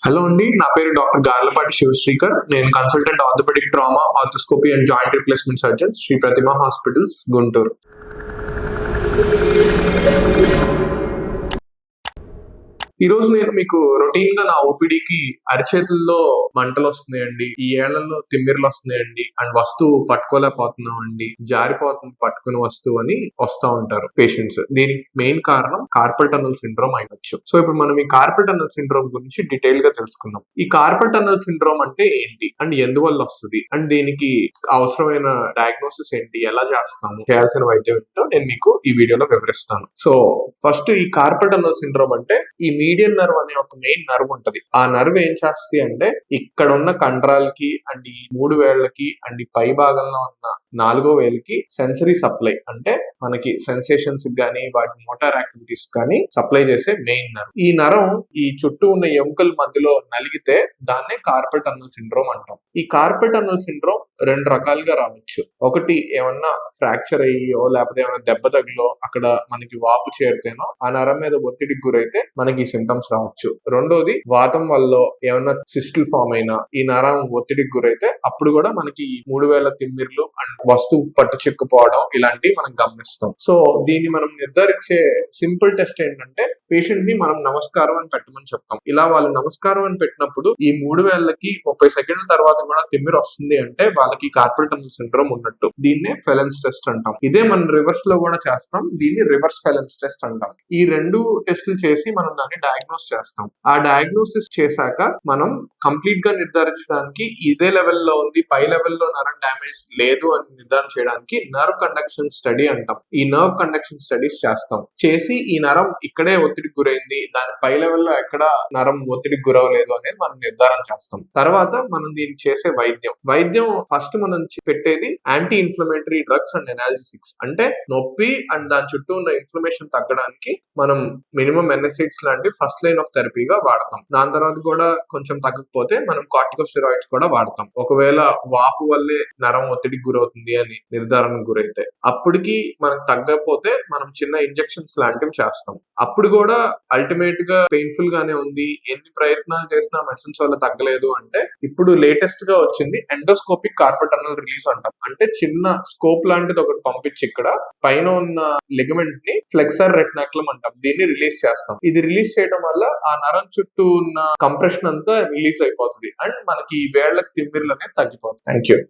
Hello అండి, నా పేరు డాక్టర్ గార్లపాటి శివశ్రీకర్. నేను consultant orthopaedic trauma, arthroscopy and joint replacement surgeon, Sri Pratima hospitals, Guntur. ఈ రోజు నేను మీకు రొటీన్ గా నా ఓపీడీకి అరిచేతుల్లో మంటలు వస్తున్నాయండి, ఈ ఏళ్లలో తిమ్మిర్లు వస్తున్నాయండి, అండ్ వస్తువు పట్టుకోలేకపోతున్నాం అండి, జారిపోతుంది పట్టుకునే వస్తువు అని వస్తా ఉంటారు పేషెంట్స్. దీనికి మెయిన్ కారణం కార్పల్ టన్నల్ సిండ్రోమ్ అయ్యొచ్చు. సో ఇప్పుడు మనం ఈ కార్పల్ టన్నల్ సిండ్రోమ్ గురించి డీటెయిల్ గా తెలుసుకుందాం. ఈ కార్పల్ టన్నల్ సిండ్రోమ్ అంటే ఏంటి అండ్ ఎందువల్ల వస్తుంది అండ్ దీనికి అవసరమైన డయాగ్నోసిస్ ఏంటి, ఎలా చేస్తాము, చేయాల్సిన వైద్యం ఏంటో నేను మీకు ఈ వీడియోలో వివరిస్తాను. సో ఫస్ట్ ఈ కార్పల్ టన్నల్ సిండ్రోమ్ అంటే ఈ మీడియన్ నర్వ్ అనే ఒక మెయిన్ నర్వ్ ఉంటది. ఆ నర్వ్ ఏం చేస్తుంది అంటే ఇక్కడ ఉన్న కండరాలకి అండ్ ఈ 3 వేళ్లకి అండ్ ఈ పై భాగంలో ఉన్న 4వ వేలుకి సెన్సరీ సప్లై, అంటే మనకి సెన్సేషన్స్ గానీ వాటి మోటార్ యాక్టివిటీస్ కానీ సప్లై చేసే మెయిన్ నర్వ్. ఈ నరం ఈ చుట్టూ ఉన్న ఎముకల మధ్యలో నలిగితే దాన్నే కార్పల్ టన్నల్ సిండ్రోమ్ అంటాం. ఈ కార్పల్ టన్నల్ సిండ్రోమ్ 2 రకాలుగా రావచ్చు. ఒకటి ఏమన్నా ఫ్రాక్చర్ అయ్యో లేకపోతే ఏమైనా దెబ్బ తగిలో అక్కడ మనకి వాపు చేరితేనో ఆ నరం మీద ఒత్తిడికి గురైతే మనకి ఈ సింటమ్స్ రావచ్చు. రెండోది వాతం వల్ల ఏమన్నా సిస్టులు ఫామ్ అయినా ఈ నరం ఒత్తిడికి గురైతే అప్పుడు కూడా మనకి 3 వేల తిమ్మిర్లు అండ్ వస్తువు పట్టు చిక్కుపోవడం ఇలాంటివి మనం గమనిస్తాం. సో దీన్ని మనం నిర్ధారించే సింపుల్ టెస్ట్ ఏంటంటే పేషెంట్ ని మనం నమస్కారం అని పెట్టమని చెప్తాం. ఇలా వాళ్ళు నమస్కారం అని పెట్టినప్పుడు ఈ 3 వేలకి 30 సెకండ్ల తర్వాత కూడా తిమ్మిరి వస్తుంది అంటే వాళ్ళకి కార్పల్ టన్నల్ సిండ్రోమ్ ఉన్నట్టు. దీన్నే ఫెలెన్స్ టెస్ట్ అంటాం. ఇదే మనం రివర్స్ లో కూడా చేస్తాం. దీన్ని రివర్స్ ఫెలెన్స్ టెస్ట్ అంటాం. ఈ 2 టెస్టులు చేసి మనం దాన్ని డయాగ్నోస్ చేస్తాం. ఆ డయాగ్నోసిస్ చేశాక మనం కంప్లీట్ గా నిర్ధారించడానికి ఇదే లెవెల్లో ఉంది, పై లెవెల్లో నరం డ్యామేజ్ లేదు అని నిర్ధారణ చేయడానికి నర్వ్ కండక్షన్ స్టడీ అంటాం. ఈ నర్వ్ కండక్షన్ స్టడీస్ చేస్తాం. చేసి ఈ నరం ఇక్కడే ఒత్తిడికి గురైంది, దాని పై లెవెల్లో ఎక్కడ నరం ఒత్తిడికి గురవలేదు అనేది మనం నిర్ధారణ చేస్తాం. తర్వాత మనం దీన్ని చేసే వైద్యం ఫస్ట్ మనం పెట్టేది యాంటీ ఇన్ఫ్లమేటరీ డ్రగ్స్ అండ్ ఎనాల్జెసిక్స్. అంటే నొప్పి అండ్ దాని చుట్టూ ఉన్న ఇన్ఫ్లమేషన్ తగ్గడానికి మనం మినిమం ఎన్ఎస్ఐడ్స్ లాంటి ఫస్ట్ లైన్ ఆఫ్ థెరపీగా వాడతాం. దాని తర్వాత కూడా కొంచెం తగ్గకపోతే మనం కార్టికోస్టెరాయిడ్స్ కూడా వాడతాం. ఒకవేళ వాపు వల్లే నరం ఒత్తిడికి గురవుతుంది అని నిర్ధారణకు గురైతే, అప్పటికి మనకు తగ్గకపోతే మనం చిన్న ఇంజెక్షన్స్ లాంటివి చేస్తాం. అప్పుడు కూడా అల్టిమేట్ గా పెయిన్ఫుల్ గానే ఉంది, ఎన్ని ప్రయత్నాలు చేసినా మెడిసిన్స్ వల్ల తగ్గలేదు అంటే ఇప్పుడు లేటెస్ట్ గా వచ్చింది ఎండోస్కోపిక్ కార్పల్ టన్నల్ రిలీజ్ అంటాం. అంటే చిన్న స్కోప్ లాంటిది ఒకటి పంపించి ఇక్కడ పైన ఉన్న లిగమెంట్ ని ఫ్లెక్సర్ రెటినాక్యులం అంటాం. దీన్ని రిలీజ్ చేస్తాం. ఇది రిలీజ్ చేయడం వల్ల ఆ నరం చుట్టూ ఉన్న కంప్రెషన్ అంతా రిలీజ్ అయిపోతుంది అండ్ మనకి వేళ్లకు తిమ్మిర్లు అనేది తగ్గిపోతుంది. Thank you.